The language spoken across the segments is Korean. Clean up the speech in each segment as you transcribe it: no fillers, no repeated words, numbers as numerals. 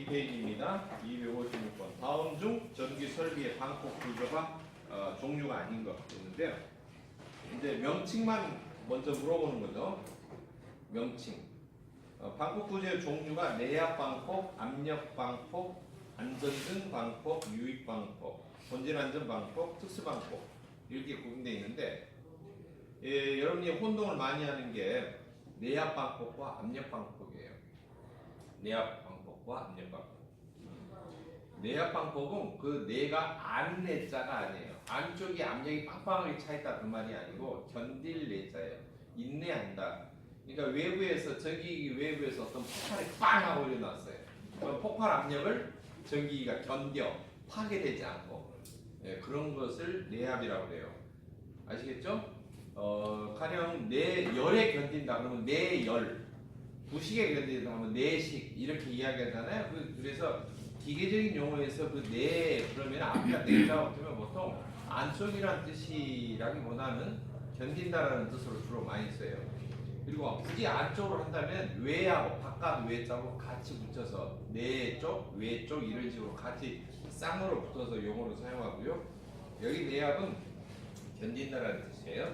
2페이지입니다. 256번. 다음 중 전기 설비의 방폭 구조가 종류가 아닌 것 있는데요. 이제 명칭만 먼저 물어보는 거죠. 명칭. 방폭 구조의 종류가 내압 방폭, 압력 방폭, 안전등 방폭, 유입 방폭, 본질 안전 방폭, 특수 방폭 이렇게 구분되어 있는데 여러분이 혼동을 많이 하는 게 내압 방폭과 압력 방폭이에요. 내압 방폭과 압력 방폭. 내압 방폭은 그 내가 안 내자가 아니에요. 안쪽이 압력이 빵빵하게 차있다 그 말이 아니고 견딜 내자예요. 인내한다. 그러니까 외부에서 전기기 외부에서 어떤 폭발이 빵 하고 일어났어요. 그 폭발 압력을 전기기가 견뎌 파괴되지 않고 그런 것을 내압이라고 해요. 아시겠죠? 가령 내열에 견딘다 그러면 내열, 부식에 견딘다 하면 내식 이렇게 이야기하잖아요. 그래서 기계적인 용어에서 그 내 그러면 앞에가 내자고 하면 보통 안쪽이란 뜻이라기보다는 견딘다라는 뜻으로 주로 많이 써요. 그리고 굳이 안쪽으로 한다면 외하고 바깥 외자고 같이 붙여서 내쪽, 외쪽 이런 식으로 같이 쌍으로 붙어서 용어로 사용하고요. 여기 내압은 견딘다라는 뜻이에요.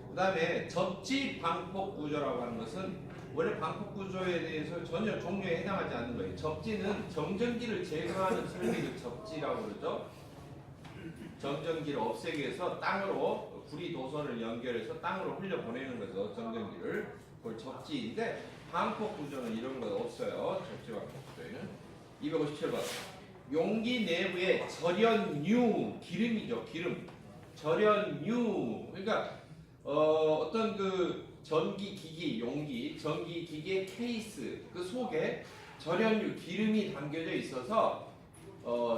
그 다음에 접지 방폭 구조라고 하는 것은 원래 방폭 구조에 대해서 전혀 종류에 해당하지 않는 거예요. 접지는 정전기를 제거하는 설비를 접지라고 그러죠. 정전기를 없애기 위해서 땅으로 구리 도선을 연결해서 땅으로 흘려보내는 거죠. 정전기를. 그걸 접지인데 방폭 구조는 이런 거 없어요. 접지 방폭 구조에는. 257번. 용기 내부에 절연유, 기름이죠. 기름. 절연유. 그러니까 어떤 그 전기기기, 용기, 전기기기의 케이스 그 속에 절연유, 기름이 담겨져 있어서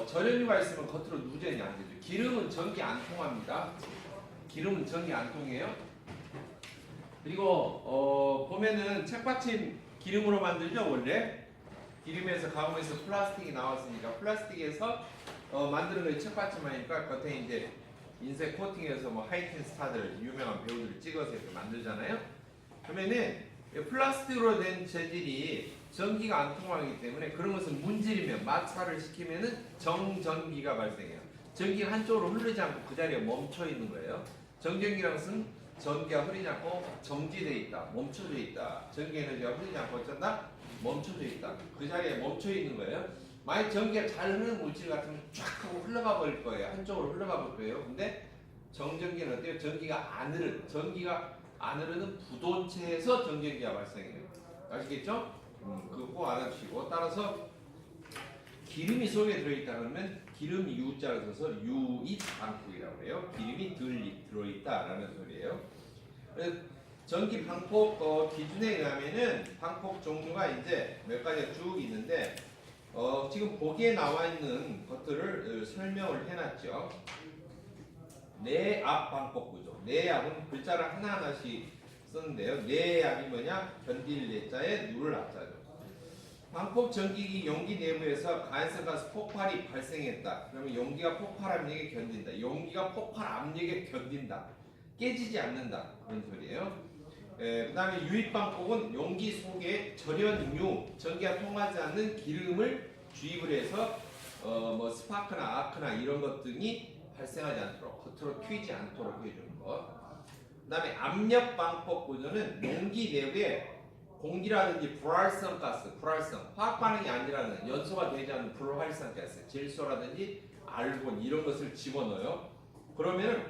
절연유가 있으면 겉으로 누전이 안 되죠. 기름은 전기 안 통합니다. 기름은 전기 안 통해요. 그리고 보면은 책받침 기름으로 만들죠. 원래 기름에서 가공해서 플라스틱이 나왔으니까 플라스틱에서 만드는 게 책받침하니까 겉에 이제 인쇄 코팅해서 뭐 하이틴 스타들 유명한 배우들을 찍어서 이렇게 만들잖아요. 그러면은 플라스틱으로 된 재질이 전기가 안 통하기 때문에 그런 것을 문지르면 마찰을 시키면은 정전기가 발생해요. 전기가 한쪽으로 흐르지 않고 그 자리에 멈춰 있는 거예요. 정전기라는 것은 전기가 흐르지 않고 정지되어 있다, 멈춰져 있다. 전기 에너지가 흐르지 않고 어쩐다? 멈춰져 있다. 그 자리에 멈춰 있는 거예요. 만약 전기가 잘 흐르는 물질 같으면 쫙 하고 흘러가 버릴 거예요. 한쪽으로 흘러가 버릴 거예요. 근데 정전기는 어때요? 전기가 안 흐르는 부도체에서 정전기가 발생해요. 아시겠죠? 그거 꼭 알아주시고 따라서 기름이 속에 들어있다 그러면 기름 U자를 써서 유입 방폭이라고 해요. 기름이 들어있다라는 소리예요. 전기 방폭 기준에 의하면은 방폭 종류가 이제 몇 가지가 쭉 있는데 지금 보기에 나와 있는 것들을 설명을 해놨죠. 내압 방폭 구조. 내압은 글자를 하나하나씩 썼는데요. 내압이 뭐냐? 견딜 내자에 누를 앞자죠. 방폭 전기기 용기 내부에서 가연성 가스 폭발이 발생했다. 그러면 용기가 폭발 압력에 견딘다. 용기가 폭발 압력에 견딘다. 깨지지 않는다. 그런 소리예요. 그 다음에 유입 방폭은 용기 속에 절연유, 전기가 통하지 않는 기름을 주입을 해서 뭐 스파크나 아크나 이런 것 등이 발생하지 않도록 겉으로 튀지 않도록 해주는 것. 그 다음에 압력 방폭 구조는 용기 내부에 공기라든지 불활성 가스, 불활성, 화학 반응이 아니라는 연소가 되지 않는 불활성 가스, 질소라든지 알곤 이런 것을 집어넣어요. 그러면은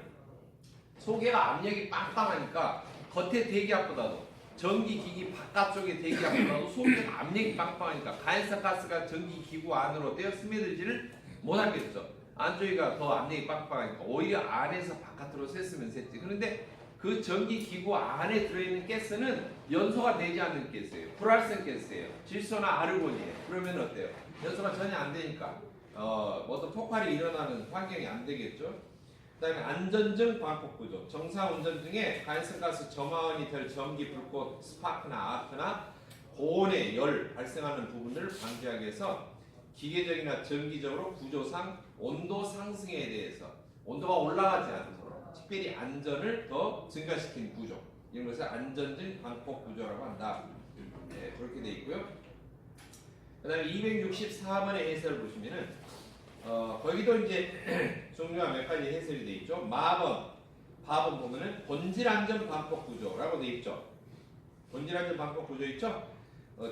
속에가 압력이 빵빵하니까 겉에 대기압보다도 전기기기 바깥쪽의 대기압보다도 속에 압력이 빵빵하니까 가연성 가스가 전기기구 안으로 떼어 스며들지를 못하겠죠. 안쪽이가 더 압력이 빵빵하니까 오히려 안에서 바깥으로 샜으면 샜지. 그런데 그 전기기구 안에 들어있는 가스는 연소가 되지 않는 가스예요. 불활성 가스예요. 질소나 아르곤이에요. 그러면 어때요? 연소가 전혀 안 되니까 어떤 폭발이 일어나는 환경이 안 되겠죠. 그 다음에 안전등 방폭 구조. 정상 운전 중에 가연성가스 점화원이 될 전기, 불꽃, 스파크나 아크나 고온의 열 발생하는 부분을 방지하기 위해서 기계적이나 정기적으로 구조상 온도 상승에 대해서 온도가 올라가지 않도록 특별히 안전을 더 증가시킨 구조. 이런 것을 안전등 방폭 구조라고 한다. 네, 그렇게 되어 있고요. 그 다음에 264번의 해설을 보시면은 거기도 이제 종류가 몇 가지 해설이 돼 있죠. 마번, 바번 보면은 본질 안전 방법 구조라고 돼 있죠. 본질 안전 방법 구조 있죠.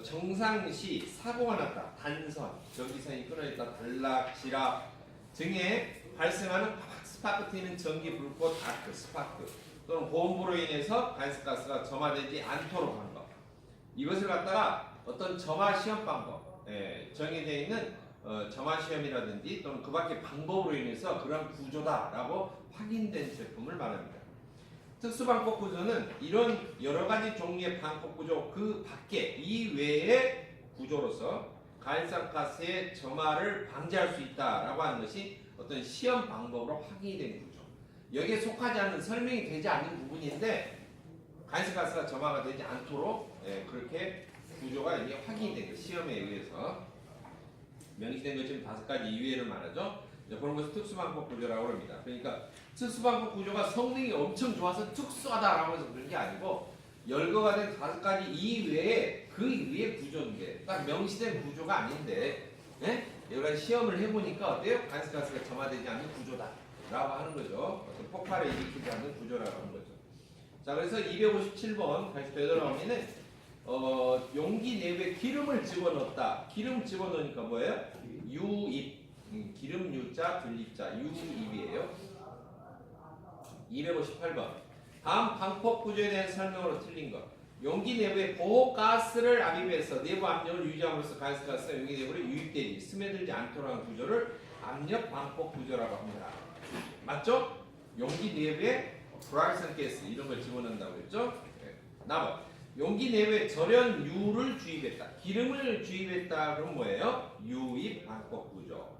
정상시 사고가 났다. 단선, 전기선이 끊어졌다. 단락, 지락 등에 발생하는 스파크 튀는 전기, 불꽃, 아크, 스파크 또는 고온부로 인해서 가스가스가 점화되지 않도록 하는 것. 이것을 갖다가 어떤 점화 시험 방법, 정해져 있는 점화 시험이라든지 또는 그 밖의 방법으로 인해서 그런 구조다라고 확인된 제품을 말합니다. 특수방법 구조는 이런 여러 가지 종류의 방법 구조 그 밖에 이외의 구조로서 가연산가스의 점화를 방지할 수 있다라고 하는 것이 어떤 시험 방법으로 확인이 된 구조. 여기에 속하지 않는 설명이 되지 않는 부분인데 가연산가스가 점화가 되지 않도록 그렇게 구조가 이게 확인이 된 거. 시험에 의해서 명시된 것처럼 5가지 이외를 말하죠. 그런 것을 특수방법 구조라고 합니다. 그러니까 특수방법 구조가 성능이 엄청 좋아서 특수하다라고 해서 그런 게 아니고 열거가 된 5가지 이외에 그 이외의 구조인데 딱 명시된 구조가 아닌데 여러 가지 시험을 해보니까 어때요? 가스가 점화되지 않는 구조다라고 하는 거죠. 어떤 폭발을 일으키지 않는 구조라고 하는 거죠. 자, 그래서 257번 다시 되돌아오면은 용기 내부에 기름을 집어넣었다. 기름 집어넣으니까 뭐예요? 유입. 기름 유자, 들립자, 유입이에요. 258번. 다음 방법 구조에 대한 설명으로 틀린 것. 용기 내부에 보호가스를 압입해서 내부 압력을 유지함으로써 가스가 용기 내부로 유입되지 스며들지 않도록 하는 구조를 압력 방법 구조라고 합니다. 맞죠? 용기 내부에 불활성 가스 이런 걸 집어넣는다고 했죠? 나머 용기 내부에 절연유를 주입했다. 기름을 주입했다. 그럼 뭐예요? 유입 방법 구조.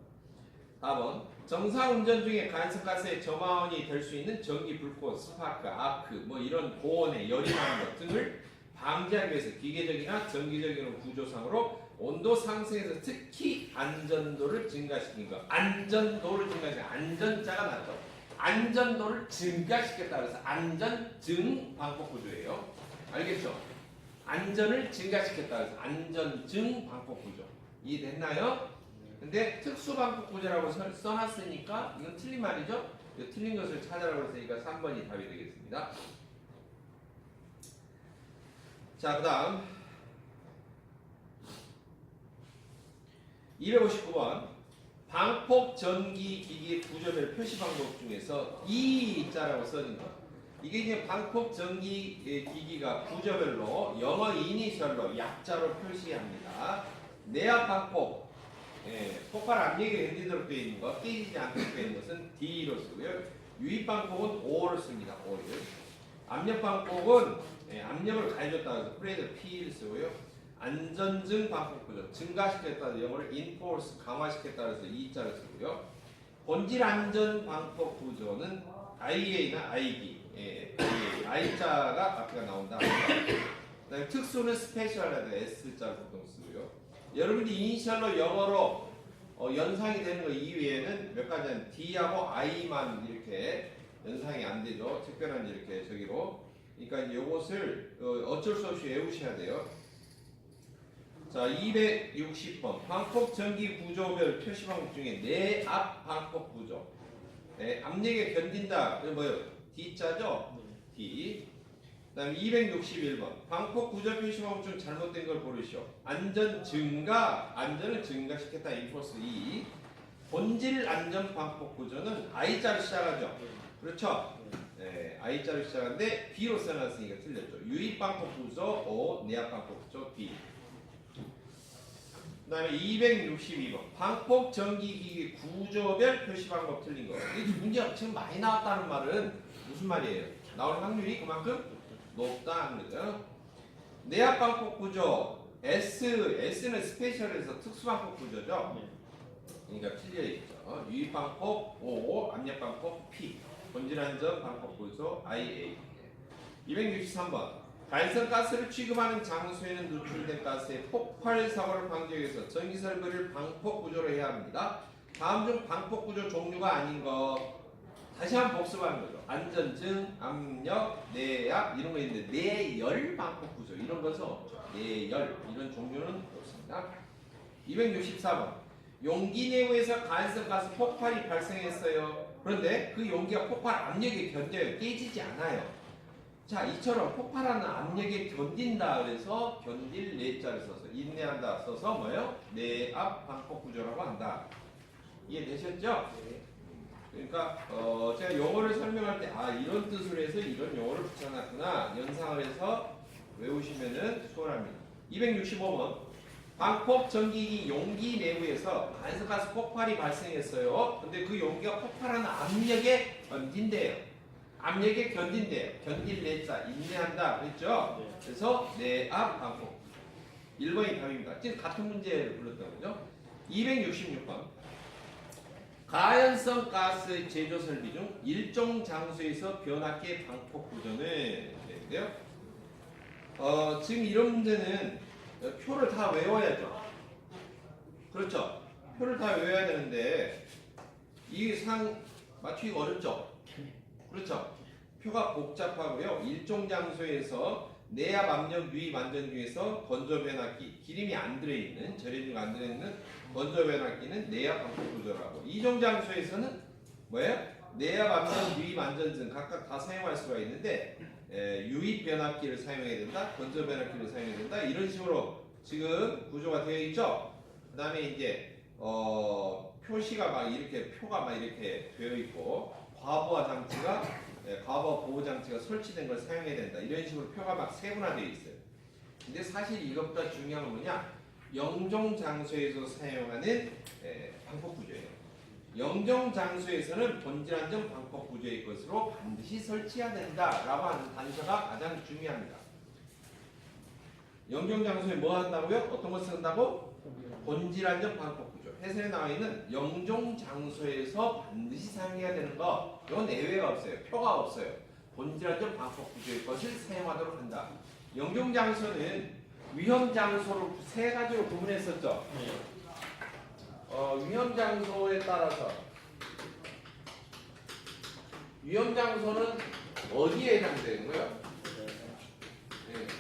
4번 정상 운전 중에 가연성가스의 점화원이 될 수 있는 전기, 불꽃, 스파크, 아크 뭐 이런 고온에 열이 나는 것 등을 방지하기 위해서 기계적이나 전기적인 구조상으로 온도 상승에서 특히 안전도를 증가시킨 것. 안전도를 증가시킨 안전자가 나죠. 안전도를 증가시켰다 그래서 안전증 방법 구조예요. 알겠죠? 안전을 증가시켰다 그래서 안전증 방법 구조. 이해됐나요? 근데 특수방법 구조라고 써놨으니까 이건 틀린 말이죠? 틀린 것을 찾아라고 했으니까 3번이 답이 되겠습니다. 자, 그 다음 259번 방폭 전기 기기 구조별 표시 방법 중에서 E자라고 써진 것. 이게 이제 방폭 전기 기기가 구조별로 영어 이니셜로 약자로 표시합니다. 내압 방폭 폭발 압력이 견디도록 되어 있는 것, 깨지지 않도록 되어 있는 것은 D로 쓰고요. 유입 방폭은 O를 씁니다. O를. 압력 방폭은 압력을 가해줬다 해서 프레드 P를 쓰고요. 안전증 방폭 구조, 증가시켰다 해서 영어를 enforce, 강화시켰다 해서 E자를 쓰고요. 본질 안전 방폭 구조는 IA나 IB, I자가 앞에가 나온다. 그다음에 특수는 스페셜이라서 S자를 보통 쓰고요. 여러분들이 이니셜로 영어로 연상이 되는 거 이외에는 몇 가지는 D하고 I만 이렇게 연상이 안 되죠. 특별한 이렇게 저기로. 그러니까 이제 이것을 어쩔 수 없이 외우셔야 돼요. 자, 260번 방폭 전기 구조별 표시 방법 중에 내압 방폭 구조. 압력에 견딘다. 그게 뭐예요? D자죠? D. 그다음에 261번 방폭 구조 표시 방법 중 잘못된 걸 고르시오. 안전 증가, 안전을 증가시켰다. 인포스 E. 본질 안전 방폭 구조는 I자로 시작하죠. 그렇죠? I자로 시작하는데 B로 써놨으니까 틀렸죠. 유입 방폭 구조 O, 내압 방폭 구조 B. 그다음에 262번 방폭 전기기기 구조별 표시 방법 틀린 거. 이 문제가 지금 많이 나왔다는 말은 무슨 말이에요? 나올 확률이 그만큼 높다 하는 거죠. 내압 방폭 구조 S는 스페셜에서 특수 방폭 구조죠. 그러니까 틀려 있죠. 유입 방폭 O, 압력 방폭 P, 본질 안전 방폭 구조 IA. 263번 가연성 가스를 취급하는 장소에는 누출된 가스의 폭발 사고를 방지하기 위해서 전기 설비를 방폭 구조로 해야 합니다. 다음 중 방폭 구조 종류가 아닌 거 다시 한번 복습하는 거죠. 안전증, 압력, 내압 이런 거 있는데 내열 방폭 구조 이런 것은 없죠. 내열 이런 종류는 없습니다. 264번. 용기 내부에서 가연성 가스 폭발이 발생했어요. 그런데 그 용기가 폭발 압력에 견뎌요. 깨지지 않아요. 자, 이처럼 폭발하는 압력에 견딘다 그래서 견딜 내자를 써서 인내한다 써서 뭐예요? 내압 방폭 구조라고 한다. 이해되셨죠? 그러니까 제가 용어를 설명할 때 이런 뜻으로 해서 이런 용어를 붙여놨구나 연상을 해서 외우시면은 수월합니다. 265번 방폭 전기기 용기 내부에서 가연성가스 폭발이 발생했어요. 근데 그 용기가 폭발하는 압력에 견딘대요. 압력에 견딘대요. 견딜 내자 인내한다 그랬죠? 네. 그래서 내압 방폭 1번이 답입니다. 지금 같은 문제를 불렀던 거죠. 266번 가연성 가스 제조 설비 중 일정 장소에서 변압기 방폭 구조는 되는데요. 지금 이런 문제는 표를 다 외워야죠. 그렇죠? 표를 다 외워야 되는데 이 상 맞추기가 어렵죠? 그렇죠? 표가 복잡하고요. 일정 장소에서 내압 압력 유입 안전 중에서 건조 변압기 기름이 안 들어있는 절임류가 안 들어있는 건조 변압기는 내압 방폭 구조라고. 이종 장소에서는 뭐예요? 내압 압력 유입 안전등 각각 다 사용할 수가 있는데 유입 변압기를 사용해야 된다, 건조 변압기를 사용해야 된다 이런 식으로 지금 구조가 되어 있죠. 그 다음에 이제 표시가 막 이렇게 표가 막 이렇게 되어 있고 과부하 장치가 과부하 보호 장치가 설치된 걸 사용해야 된다 이런 식으로 표가 막 세분화되어 있어요. 근데 사실 이것보다 중요한 건 뭐냐? 영종 장소에서 사용하는 방폭 구조예요. 영종 장소에서는 본질 안전 방폭 구조의 것으로 반드시 설치해야 된다라고 하는 단서가 가장 중요합니다. 영종 장소에 뭐 한다고요? 어떤 거 쓴다고? 본질 안전 방폭 구조. 해설에 나와 있는 영종 장소에서 반드시 사용해야 되는 거, 이건 예외가 없어요. 표가 없어요. 본질 안전 방폭 구조의 것을 사용하도록 한다. 영종 장소는 위험 장소로 세 가지로 구분했었죠. 위험 장소에 따라서 위험 장소는 어디에 해당되는 거예요?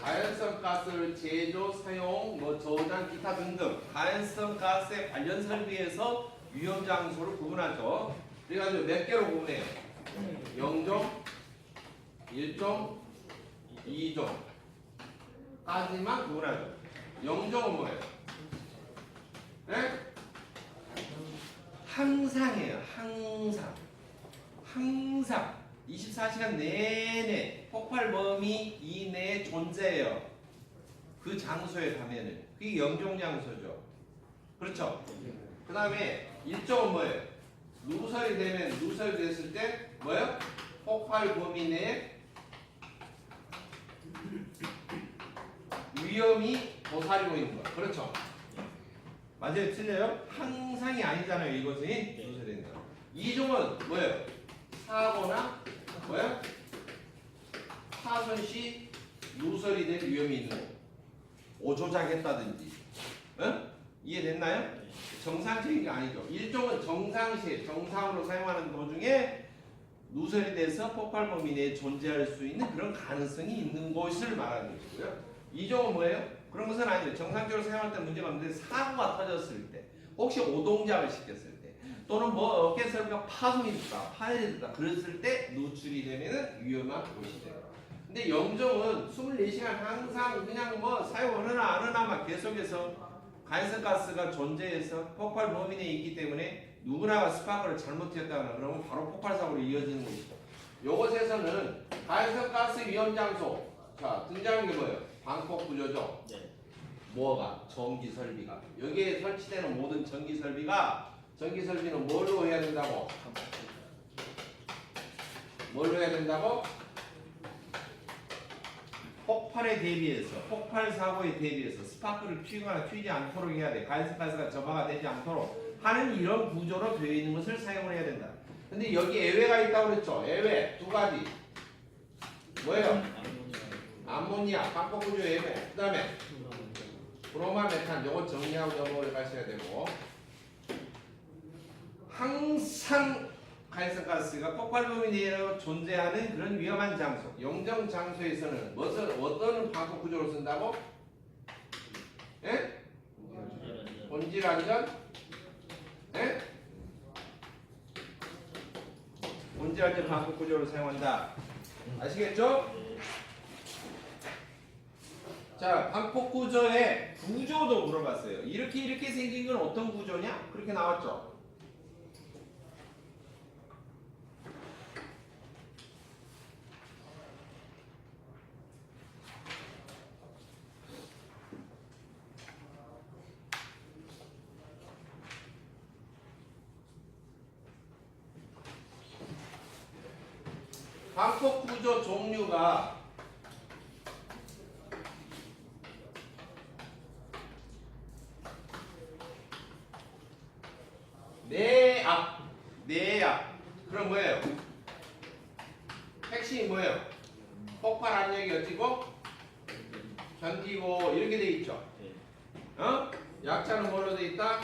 가연성 가스를 제조, 사용, 저장, 기타 등등 가연성 가스의 관련 설비에서 위험 장소를 구분하죠. 그래가지고 몇 개로 구분해요? 0종, 1종, 2종 까지만 구분하죠. 0종은 뭐예요? 네? 항상이에요. 항상 24시간 내내 폭발 범위 이내에 존재해요. 그 장소에 가면은 그게 영종 장소죠. 그렇죠? 그 다음에 1종은 뭐예요? 누설이 됐을 때 뭐예요? 폭발 범위 내에 위험이 도사리고 있는 거. 그렇죠? 맞아요? 틀려요? 항상이 아니잖아요. 이것은 누설된다. 2종은 뭐예요? 사고나 뭐야? 파손 시 누설이 될 위험이 있는 거. 오조작했다든지. 이해됐나요? 정상적인 게 아니죠. 일종은 정상시, 정상으로 사용하는 도중에 누설이 돼서 폭발 범위 내에 존재할 수 있는 그런 가능성이 있는 것을 말하는 것이고요. 이종은 뭐예요? 그런 것은 아니에요. 정상적으로 사용할 때 문제가 없는데 사고가 터졌을 때, 혹시 오동작을 시켰을 때, 또는 어깨 설비가 파손이 됐다, 파열이 됐다, 그랬을 때 누출이 되면은 위험한 것이 돼요. 근데 영종은 24시간 항상 그냥 사용하느나 안 하나만 계속해서 가연성 가스가 존재해서 폭발 범위 내에 있기 때문에 누구나가 스파크를 잘못했다거나 그러면 바로 폭발 사고로 이어지는 것이죠. 요것에서는 가연성 가스 위험 장소, 자 등장하는 게 뭐예요? 방폭 구조죠. 네. 뭐가? 전기 설비가. 여기에 설치되는 모든 전기 설비는 뭘로 해야 된다고? 뭘로 해야 된다고? 폭발에 대비해서, 폭발 사고에 대비해서 스파크를 튀거나 튀지 않도록 해야 돼. 가연성 가스가 점화가 되지 않도록 하는 이런 구조로 되어 있는 것을 사용을 해야 된다. 근데 여기 예외가 있다고 그랬죠? 예외 두 가지. 뭐예요? 암모니아, 방폭 구조 예외. 그 다음에 브로마, 메탄. 요거 정리하고 넘어가셔야 되고. 항상 가연성 가스가 폭발 범위 내에 존재하는 그런 위험한 장소, 영정 장소에서는 어떤 방폭 구조로 쓴다고? 예? 본질 안전, 네? 본질 안전 방법 구조를 사용한다. 아시겠죠? 자, 방폭 구조의 구조도 물어봤어요. 이렇게 생긴 건 어떤 구조냐? 그렇게 나왔죠. 방폭 구조 종류가 내압. 그럼 뭐예요? 핵심이 뭐예요? 폭발 압력이 어찌고 견디고 이렇게 돼 있죠. 어? 약자는 뭐로 돼 있다?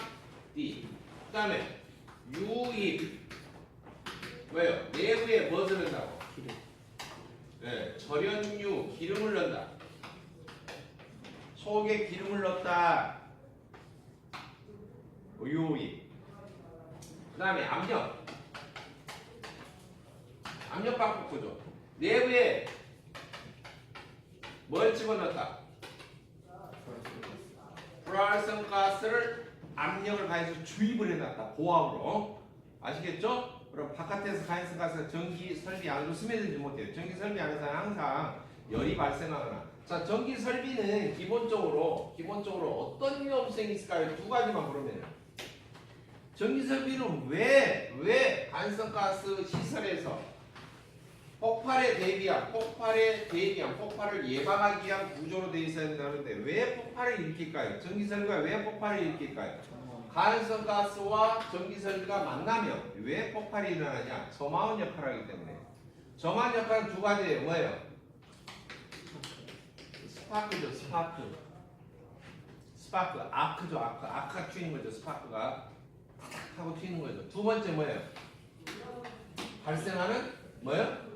D. 그다음에 유입. 왜요? 내부에 무엇을 넣는다고? 기름. 네, 절연유 기름을 넣는다. 속에 기름을 넣었다. 유입. 그다음에 압력. 압력 방폭 구조. 내부에 뭘 집어넣었다? 불활성 가스를 압력을 가해서 주입을 해놨다. 고압으로. 아시겠죠? 그럼 바깥에서 가해성 가스가 전기 설비 안으로 스며들지 못해요. 전기 설비 안에서는 항상 열이 발생하거나. 자, 전기 설비는 기본적으로 어떤 위험성이 있을까요? 두 가지만 물으면. 전기 설비는 왜 가해성 가스 시설에서 폭발에 대비한 폭발을 예방하기 위한 구조로 되어 있어야 된다는데 왜 폭발을 일으킬까요? 전기 설비가 왜 폭발을 일으킬까요? 가연성 가스와 전기 설비가 만나면 왜 폭발이 일어나냐? 점화원 역할을 하기 때문에. 점화원 역할은 두 가지예요. 뭐예요? 스파크죠. 스파크. 아크죠. 아크가 튀는 거죠. 스파크가 탁 하고 튀는 거죠. 두 번째 뭐예요? 발생하는 뭐예요?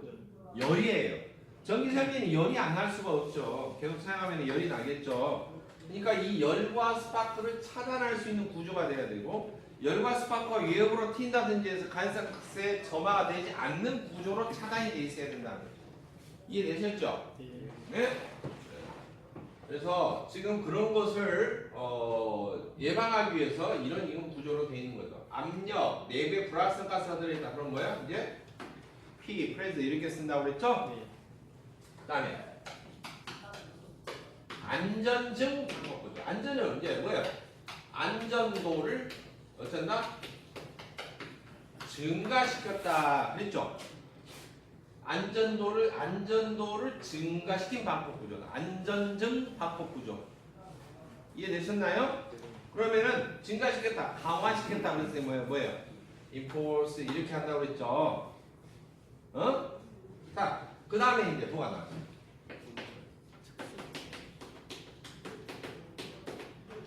열이에요. 전기 설비는 열이 안 날 수가 없죠. 계속 사용하면 열이 나겠죠. 그러니까 이 열과 스파크를 차단할 수 있는 구조가 돼야 되고, 열과 스파크가 외부로 튄다든지 해서 가연성 가스에 점화가 되지 않는 구조로 차단이 돼 있어야 된다는 거죠. 이해되셨죠? 네? 그래서 지금 그런 것을 예방하기 위해서 이런 구조로 되어 있는 거죠. 압력, 내부에 불활성 가스가 들어있다. 그럼 뭐야? 이제 P, 프레스 이렇게 쓴다고 그랬죠? 그다음에 안전증 방법이죠. 안전은 이제 뭐예요? 안전도를 어쩐다? 증가시켰다 그랬죠? 안전도를 증가시킨 방법 구조다. 안전증 방법 구조. 이해되셨나요? 그러면은 증가시켰다, 강화시켰다 그랬을 때 뭐예요? 인포스 이렇게 한다고 그랬죠? 어? 자, 그 다음에 이제 뭐가 나와요?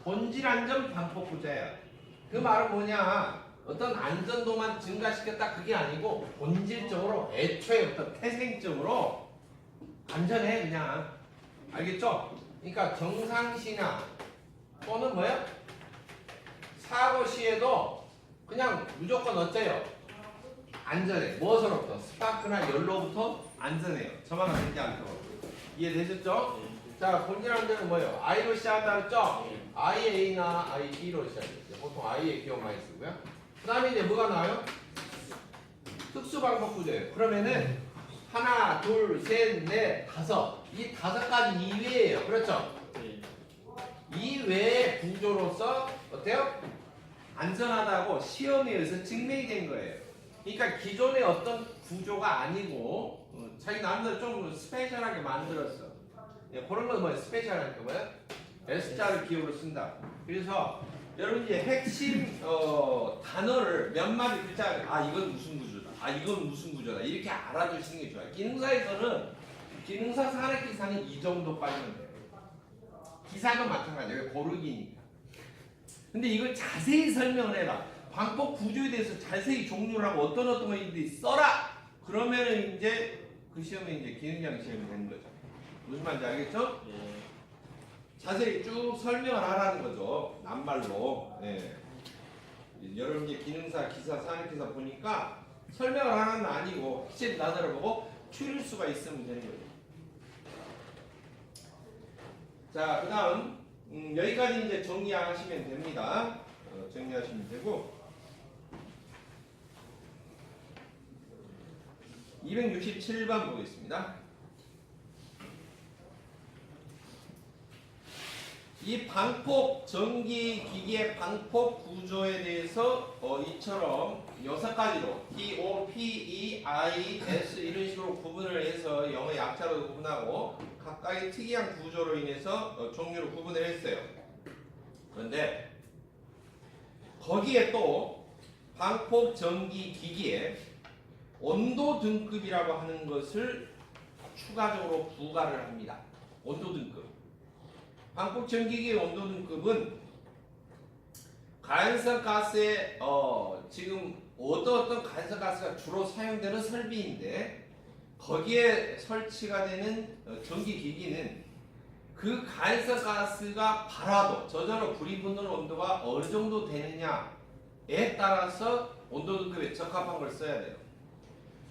본질 안전 방폭 구조예요. 그 말은 뭐냐? 어떤 안전도만 증가시켰다 그게 아니고 본질적으로 애초에부터 태생적으로 안전해 그냥. 알겠죠? 그러니까 정상시나 또는 뭐야? 사고 시에도 그냥 무조건 어째요? 안전해. 무엇으로부터? 스파크나 열로부터 안전해요. 점화가 되지 않도록. 이해되셨죠? 자, 본질 안전은 뭐예요? I로 시작한다 그랬죠? IA나 ID로 시작했어요. 보통 I에 기억 많이 쓰고요. 그 다음에 이제 뭐가 나와요? 특수방법 구조예요. 그러면은 하나, 둘, 셋, 넷, 다섯. 이 다섯 가지 이외예요. 그렇죠? 이외의 구조로서 어때요? 안전하다고 시험에 의해서 증명이 된 거예요. 그러니까 기존의 어떤 구조가 아니고 자기 나름대로 좀 스페셜하게 만들었어. 그런 건 뭐예요? 스페셜하니까 뭐예요? S자를 기호로 쓴다. 그래서 여러분 이제 핵심 단어를 몇 마디 글자, 이건 무슨 구조다, 이건 무슨 구조다 이렇게 알아두시는 게 좋아요. 기능사에서는 기능사 산업기사는 이 정도까지는 돼요. 기사는 마찬가지예요. 고르기니까. 근데 이걸 자세히 설명을 해라. 방법 구조에 대해서 자세히 종류를 하고 어떤 것들이 써라. 그러면은 이제 그 시험에 이제 기능장 시험이 되는 거죠. 무슨 말인지 알겠죠? 자세히 쭉 설명을 하라는 거죠. 낱말로. 예. 여러분 이제 기능사, 기사, 산업기사 보니까 설명을 하는 건 아니고 실제 나더러 보고 추릴 수가 있으면 되는 거예요. 자, 그 다음 여기까지 이제 정리하시면 됩니다. 정리하시면 되고 267번 보겠습니다. 이 방폭 전기 기기의 방폭 구조에 대해서 이처럼 6가지로 T, O, P, E, I, S 이런 식으로 구분을 해서 영어 약자로 구분하고 각각의 특이한 구조로 인해서 종류로 구분을 했어요. 그런데 거기에 또 방폭 전기 기기에 온도 등급이라고 하는 것을 추가적으로 부과를 합니다. 온도 등급. 방폭 전기기의 온도 등급은 가연성 가스의 지금 어떤 가연성 가스가 주로 사용되는 설비인데 거기에 설치가 되는 전기 기기는 그 가연성 가스가 발화도 저절로 불이 붙는 온도가 어느 정도 되느냐에 따라서 온도 등급에 적합한 걸 써야 돼요.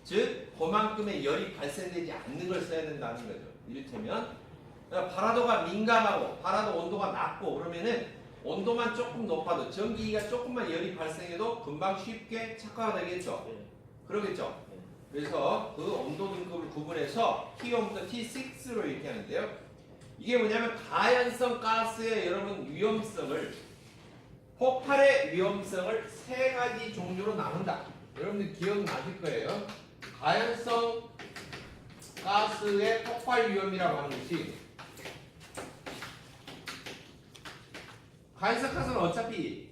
즉 그만큼의 열이 발생되지 않는 걸 써야 된다는 거죠. 이를테면 발화도가 민감하고 발화도 온도가 낮고 그러면은 온도만 조금 높아도 전기기가 조금만 열이 발생해도 금방 쉽게 착화가 되겠죠. 네. 그러겠죠. 네. 그래서 그 온도 등급을 구분해서 T1부터 T6로 이렇게 하는데요. 이게 뭐냐면 가연성 가스의 여러분 위험성을 폭발의 위험성을 3가지 종류로 나눈다. 여러분들 기억나실 거예요. 가연성 가스의 폭발 위험이라고 하는 것이 가연성 가스는 어차피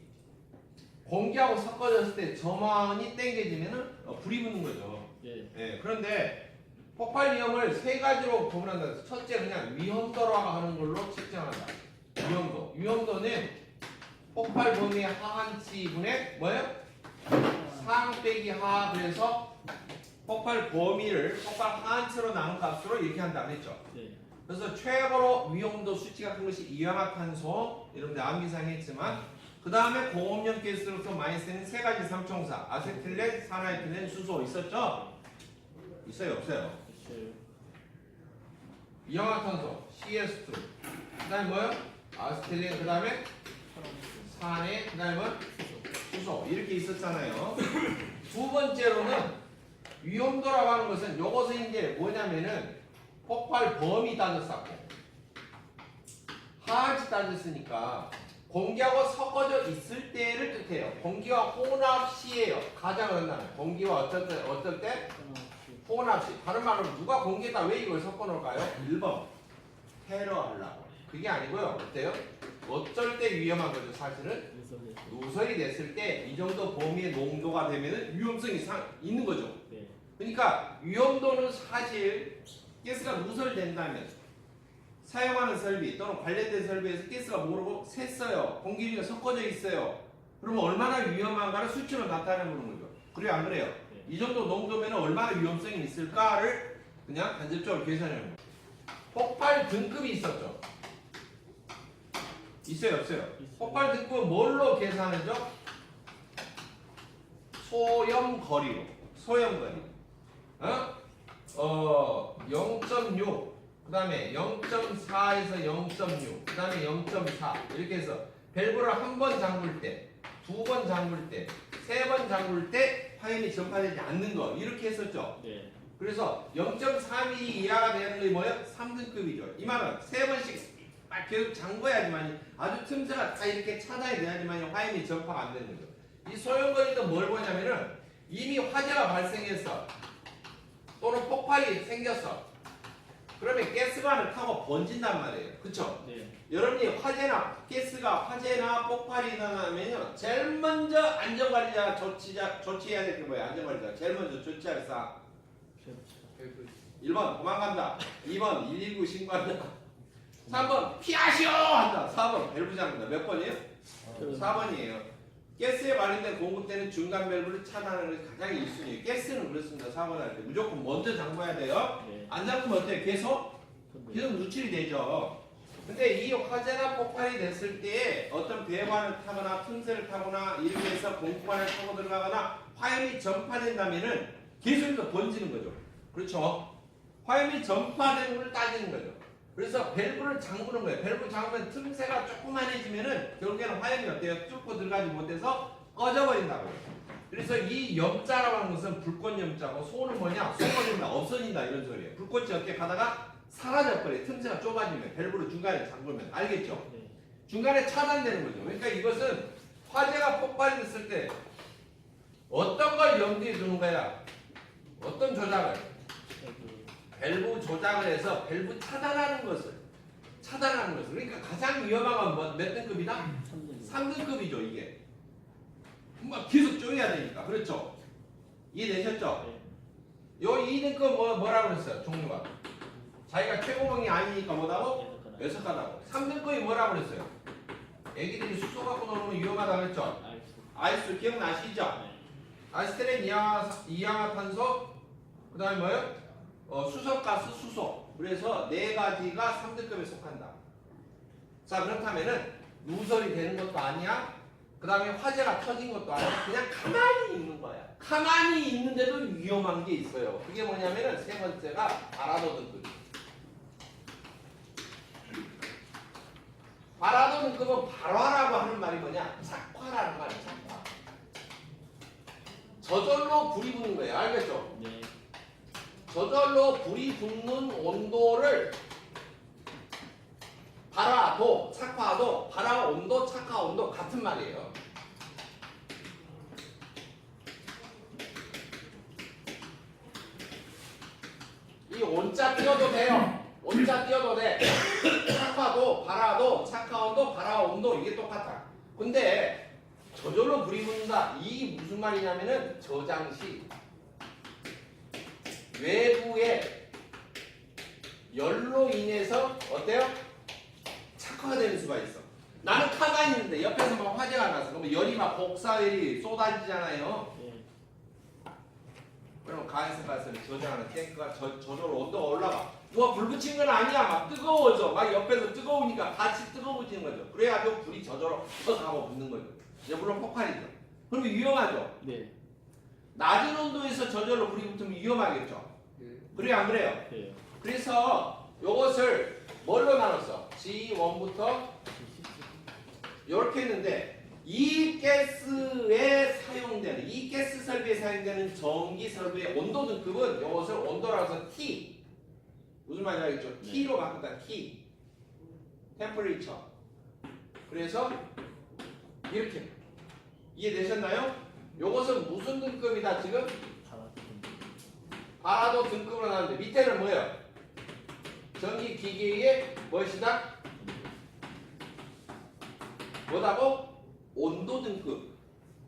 공기하고 섞어졌을 때 점원이 땡겨지면은 불이 붙는 거죠. 예. 예, 그런데 폭발 위험을 3가지로 구분한다. 첫째 그냥 위험도라고 하는 걸로 측정한다. 위험도. 위험도는 폭발 범위의 하한치분의 뭐예요? 상 빼기 하 그래서 폭발 범위를 폭발 하한치로 나눈 값으로 이렇게 한다 그랬죠. 네. 그래서 최고로 위험도 수치 같은 것이 이산화탄소 여러분들 암기상했지만 그 다음에 공업용 가스로서 많이 쓰는 3가지 삼총사 아세틸렌, 산화에틸렌, 수소 있었죠? 있어요 없어요? 있어요. 이산화탄소 CS2 그 다음에 뭐요? 아세틸렌 그 다음에 산에 그 다음에 뭐? 수소 이렇게 있었잖아요. 두 번째로는 위험도라고 하는 것은 요것은 이제 뭐냐면은 폭발 범위 따졌었고 하한치 따졌으니까 공기하고 섞어져 있을 때를 뜻해요. 공기와 혼합 시예요. 가장 어렵다면 공기와 어떨 때 혼합 시. 다른 말로 누가 공기에다 왜 이걸 섞어 놓을까요? 1번 테러하려고. 그게 아니고요. 어때요? 어쩔 때 위험한 거죠. 사실은 누설이 됐을 때 이 정도 범위의 농도가 되면은 위험성이 있는 거죠. 네. 그러니까 위험도는 사실 가스가 누설된다면 사용하는 설비 또는 관련된 설비에서 가스가 모르고 샜어요. 공기 중에 섞어져 있어요. 그러면 얼마나 위험한가를 수치로 나타내보는 거죠. 그래요 안 그래요? 네. 이 정도 농도면 얼마나 위험성이 있을까를 그냥 간접적으로 계산해요. 폭발 등급이 있었죠. 있어요 없어요? 폭발 등급은 뭘로 계산하죠? 소염거리로. 소염거리. 0.6, 그 다음에 0.4에서 0.6, 그 다음에 0.4 이렇게 해서 밸브를 한 번 잠글 때, 2번 잠글 때, 3번 잠글 때 화염이 전파되지 않는 거 이렇게 했었죠. 네. 그래서 0.3mm 이하가 되는 게 뭐예요? 3등급이죠. 이 말은 3번씩 막 계속 잠궈야지만 아주 틈새가 다 이렇게 차단이 돼야지만 화염이 전파가 안 되는 거죠. 이 소염거리도 뭘 보냐면은 이미 화재가 발생했어. 또는 폭발이 생겼어. 그러면 가스관을 타고 번진단 말이에요. 그쵸? 네. 여러분이 화재나 폭발이 일어나면요 제일 먼저 안전관리자 조치해야 될 게 뭐예요? 안전관리자 제일 먼저 조치할 사항 1번 도망간다. 2번 119 신고한다. 3번 피하시오 한다. 4번 밸브 잠근다. 몇 번이에요? 4번이에요. 가스에 관련된 공급되는 중간 밸브를 차단하는 것이 가장 1순위예요. 가스는 그렇습니다. 사고 날 때 무조건 먼저 잠궈야 돼요. 네. 안 잠그면 어때요? 계속 누출이 되죠. 근데 이 화재가 폭발이 됐을 때 어떤 배관을 타거나 틈새를 타거나 이렇게 해서 공구관을 타고 들어가거나 화염이 전파된다면은 계속해서 번지는 거죠. 그렇죠? 화염이 전파되는 걸 따지는 거죠. 그래서 밸브를 잠그는 거예요. 밸브 잠그면 틈새가 조그만해지면은 결국에는 화염이 어때요? 뚫고 들어가지 못해서 꺼져버린다고요. 그래서 이 염자라고 하는 것은 불꽃 염자고 소는 뭐냐? 쏘버린다, 없어진다 이런 소리예요. 불꽃이 어떻게 가다가 사라져버려요. 틈새가 좁아지면 밸브를 중간에 잠그면 알겠죠? 네. 중간에 차단되는 거죠. 그러니까 이것은 화재가 폭발됐을 때 어떤 걸 염두에 두는 거야? 어떤 조작을? 밸브 조작을 해서 밸브 차단하는 것을 그러니까 가장 위험한 건 몇 등급이다? 3등급이죠 이게. 막 계속 쪼여야 되니까. 그렇죠? 이해되셨죠? 네. 요 2등급 뭐라고 그랬어요? 종류가 자기가 최고봉이 아니니까 뭐라고? 외석하다고. 3등급이 뭐라고 그랬어요? 애기들이 수소 갖고 놀면 위험하다고 그랬죠? 아이스 기억나시죠? 아세틸렌 이氧화탄소 그 다음에 뭐예요? 수소가스 수소. 그래서 네 가지가 3등급에 속한다. 자 그렇다면은 누설이 되는 것도 아니야. 그 다음에 화재가 터진 것도 아니야. 그냥 가만히 있는 거야. 가만히 있는데도 위험한 게 있어요. 그게 뭐냐면은 세 번째가 바라도 등급. 바라도 등급은 발화라고 하는 말이 뭐냐? 착화라는 말이야. 착화. 저절로 불이 붙는 거예요. 알겠죠? 네. 저절로 불이 붙는 온도를 발화도, 착화도, 발화 온도, 착화 온도 같은 말이에요. 이 온자 띄워도 돼요. 온자 띄워도 돼. 착화도, 발화도, 착화 온도, 발화 온도 이게 똑같아. 근데 저절로 불이 붙는다. 이 무슨 말이냐면은 저장시 외부의 열로 인해서 어때요? 착화가 되는 수가 있어. 나는 가만히 있는데 옆에서 막 화재가 나서 그러면 열이 막 복사열이 쏟아지잖아요. 네. 그러면 가스가스를 저장하는 탱크가 저절로 온도가 올라가. 누가 불 붙인 건 아니야. 막 뜨거워져. 막 옆에서 뜨거우니까 같이 뜨거워지는 거죠. 그래가지고 불이 저절로 하고 붙는 거죠. 이제 물론 폭발이죠. 그럼 위험하죠. 네. 낮은 온도에서 저절로 불이 붙으면 위험하겠죠. 그래요 안 그래요? 그래요. 그래서 이것을 뭘로 나눴어? G1부터 이렇게 했는데 이 가스에 사용되는 이 가스 설비에 사용되는 전기 설비의 온도 등급은 이것을 온도라고 해서 T 무슨 말인지 알겠죠? 네. T로 바꾼다. T temperature. 그래서 이렇게 이해되셨나요? 이것은 무슨 등급이다 지금? 바라도 등급으로 나왔는데 밑에는 뭐예요? 전기 기계의 무엇이다? 뭐다고? 온도 등급.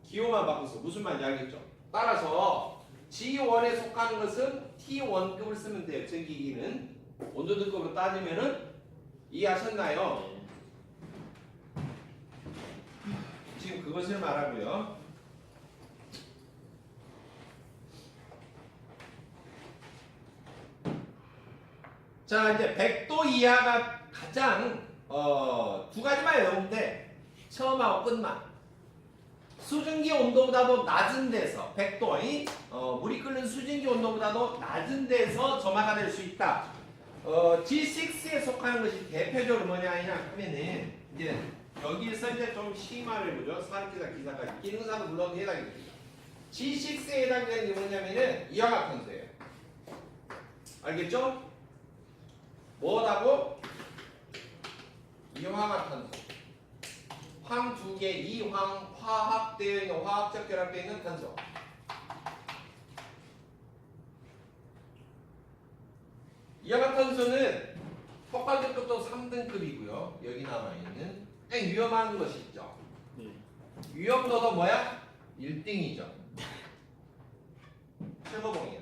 기호만 바꿔서 무슨 말인지 알겠죠? 따라서 G1에 속하는 것은 T1급을 쓰면 돼요. 전기기기는 온도 등급으로 따지면은 이해하셨나요? 지금 그것을 말하고요. 자 이제 100도 이하가 가장 두 가지만 외우면 돼. 처음하고 끝만. 수증기 온도보다도 낮은 데서 100도 물이 끓는 수증기 온도보다도 낮은 데서 점화가 될 수 있다. G6에 속하는 것이 대표적으로 뭐냐 하면은 이제 여기에서 이제 좀 심화를 해보죠. 사르기사 기사까지 기능사도 물론 해당이 됩니다. G6에 해당되는 게 뭐냐면은 이氧화탄소예요. 알겠죠? 뭐라고? 이氧화탄소. 황 두 개, 이황 화합되어 있는 화학적 결합되어 있는 탄소. 이氧화탄소는 폭발 등급도 3등급이고요. 여기 나와 있는 위험한 것이 있죠. 네. 위험도도 뭐야? 1등이죠. 최고봉이야.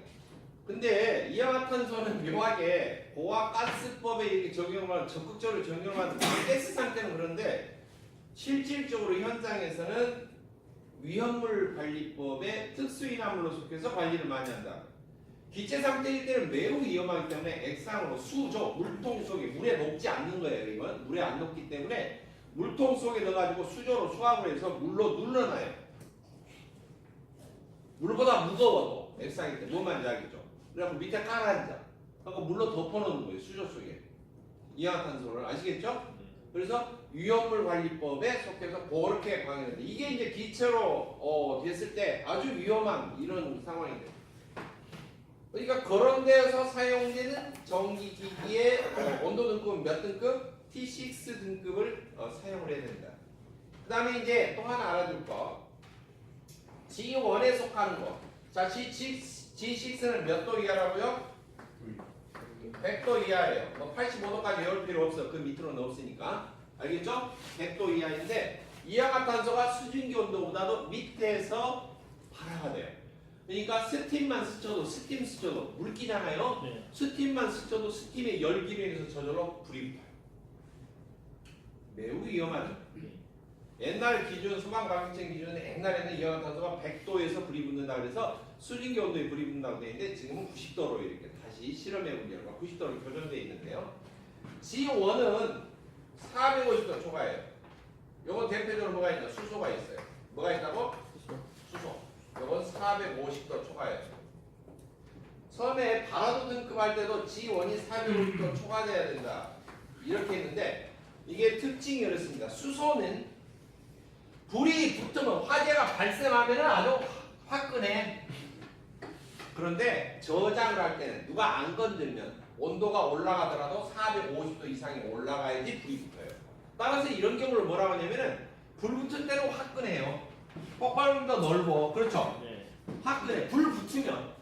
근데 이氧화탄소는 묘하게 고압가스법에 이렇게 적용을 적극적으로 적용하는 가스 상태는 그런데 실질적으로 현장에서는 위험물 관리법의 특수인화물로 속해서 관리를 많이 한다. 기체 상태일 때는 매우 위험하기 때문에 액상으로 수죠. 물통 속에 물에 녹지 않는 거예요. 이건 물에 안 녹기 때문에 물통 속에 넣어가지고 수조로 수압을 해서 물로 눌러놔요. 물보다 무거워도 액상일 때 뭔 말인지 알겠죠? 그래갖고 밑에 깔아앉아. 그러니까 물로 덮어놓는 거예요. 수조 속에. 이산화탄소를 아시겠죠? 그래서 위험물 관리법에 속해서 그렇게 방해되는데 이게 이제 기체로 됐을 때 아주 위험한 이런 상황이 돼요. 그러니까 그런 데서 사용되는 전기기기의 온도 등급은 몇 등급? T6 등급을 사용을 해야 된다. 그 다음에 이제 또 하나 알아둘 거 G1에 속하는 거. 자, G6는 몇 도 이하라고요? 100도 이하예요. 뭐 85도까지 열을 필요 없어. 그 밑으로는 없으니까. 알겠죠? 100도 이하인데 이산화탄소가 수증기 온도보다도 밑에서 발화가 돼요. 그러니까 스팀만 스쳐도 물기잖아요. 네. 스팀만 스쳐도 스팀의 열기로 인해서 저절로 불이 붙어요. 매우 위험하죠. 옛날 기준 소방방위청 기준은 옛날에는 이산화탄소가 100도에서 불이 붙는다 그래서 수증기 온도에 불이 붙는다고 되어 있는데 지금은 90도로 이렇게 다시 실험해 본 결과 90도로 교정되어 있는데요. G1은 450도 초과예요. 요건 대표적으로 뭐가 있나? 수소가 있어요. 뭐가 있다고? 수소. 요건 450도 초과예요. 처음에 발화도 등급할 때도 G1이 450도 초과돼야 된다. 이렇게 했는데 이게 특징이 이렇습니다. 수소는 불이 붙으면 화재가 발생하면 아주 화끈해. 그런데 저장을 할 때는 누가 안 건들면 온도가 올라가더라도 450도 이상이 올라가야지 불이 붙어요. 따라서 이런 경우를 뭐라고 하냐면은 불 붙을 때는 화끈해요. 폭발음도 넓어. 그렇죠? 네. 화끈해. 불 붙으면.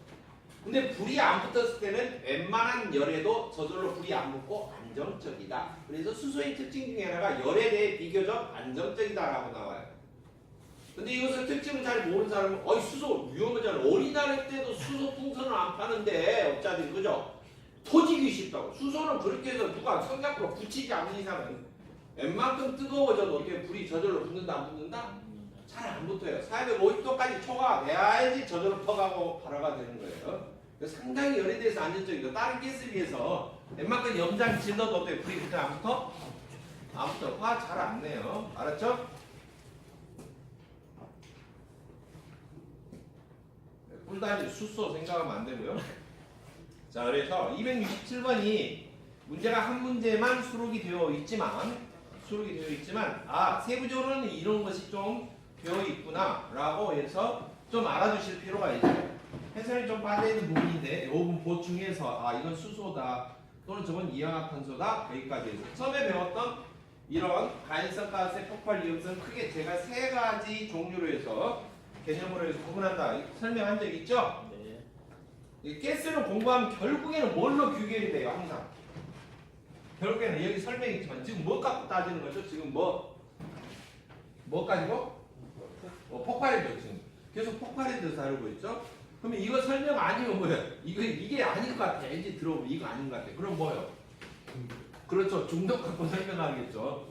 근데 불이 안 붙었을 때는 웬만한 열에도 저절로 불이 안 붙고 안정적이다. 그래서 수소의 특징 중에 하나가 열에 대해 비교적 안정적이다라고 나와요. 근데 이것을 특징을 잘 모르는 사람은 수소 위험하잖아. 어린이날 때도 수소 풍선을 안 파는데 업자들이 그죠? 터지기 쉽다고. 수소는 그렇게 해서 누가 성냥으로 붙이지 않는 이상은 웬만큼 뜨거워져도 어떻게 불이 저절로 붙는다 안 붙는다? 잘 안 붙어요. 450도까지 초과돼야지 저절로 퍼가고 발화가 되는 거예요. 상당히 열에 대해서 안정적이고 다른 가스에 비해서 웬만큼 염장 질러도 어떻게 불이 붙어 안 붙어? 안 붙어. 화 잘 안 내요. 알았죠? 꿀단지 수소 생각하면 안 되고요. 자, 그래서 267번이 문제가 한 문제만 수록이 되어 있지만 세부적으로는 이런 것이 좀 되어 있구나라고 해서 좀 알아두실 필요가 있어요. 해설이 좀 빠져있는 부분인데 이 부분 보충해서 이건 수소다 또는 저건 이산화탄소다 여기까지 해서 처음에 배웠던 이런 가연성 가스의 폭발 위험성 크게 제가 세 가지 종류로 해서 개념으로 해서 구분한다 설명한 적 있죠? 네. 이 가스를 공부하면 결국에는 뭘로 규결이 돼요 항상 결국에는 여기 설명했지만 지금 뭐 갖고 따지는 거죠? 지금 뭐 가지고? 폭발에 대해서 지금 계속 폭발에 대해서 다루고 있죠? 그러면 이거 설명 아니면 뭐예요? 이게 아닌 것 같아. 이제 들어보면 이거 아닌 것 같아. 그럼 뭐예요? 그렇죠. 중독 갖고 설명하겠죠.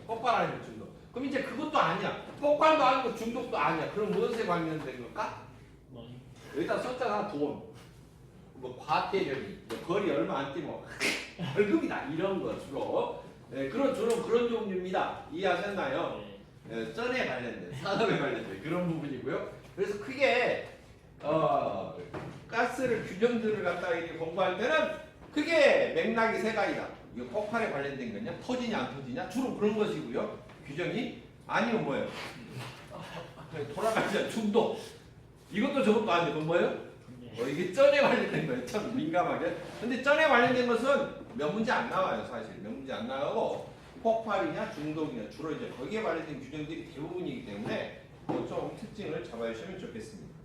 폭발 아니면 중독. 그럼 이제 그것도 아니야. 폭발도 아니고 중독도 아니야. 그럼 무엇에 관련된 걸까? 여기다 썼잖아. 돈. 뭐 과태료니, 거리 얼마 안 뛰면 벌금이다. 이런 거 주로. 네, 그런 종류입니다. 이해하셨나요? 네. 전에 관련된 산업에 관련된 그런 부분이고요. 그래서 크게 가스를 규정들을 갖다가 이렇게 공부할 때는 크게 맥락이 세 가지다. 이거 폭발에 관련된 거냐, 터지냐 안 터지냐, 주로 그런 것이고요. 규정이 아니면 뭐예요? 돌아가자 중독. 이것도 저것도 아니고 그건 뭐예요? 이게 전에 관련된 거예요. 참 민감하게. 근데 전에 관련된 것은 몇 문제 안 나와요. 사실 몇 문제 안 나가고 폭발이냐 중독이냐 주로 이제 거기에 관련된 규정들이 대부분이기 때문에 좀 특징을 잡아주시면 좋겠습니다.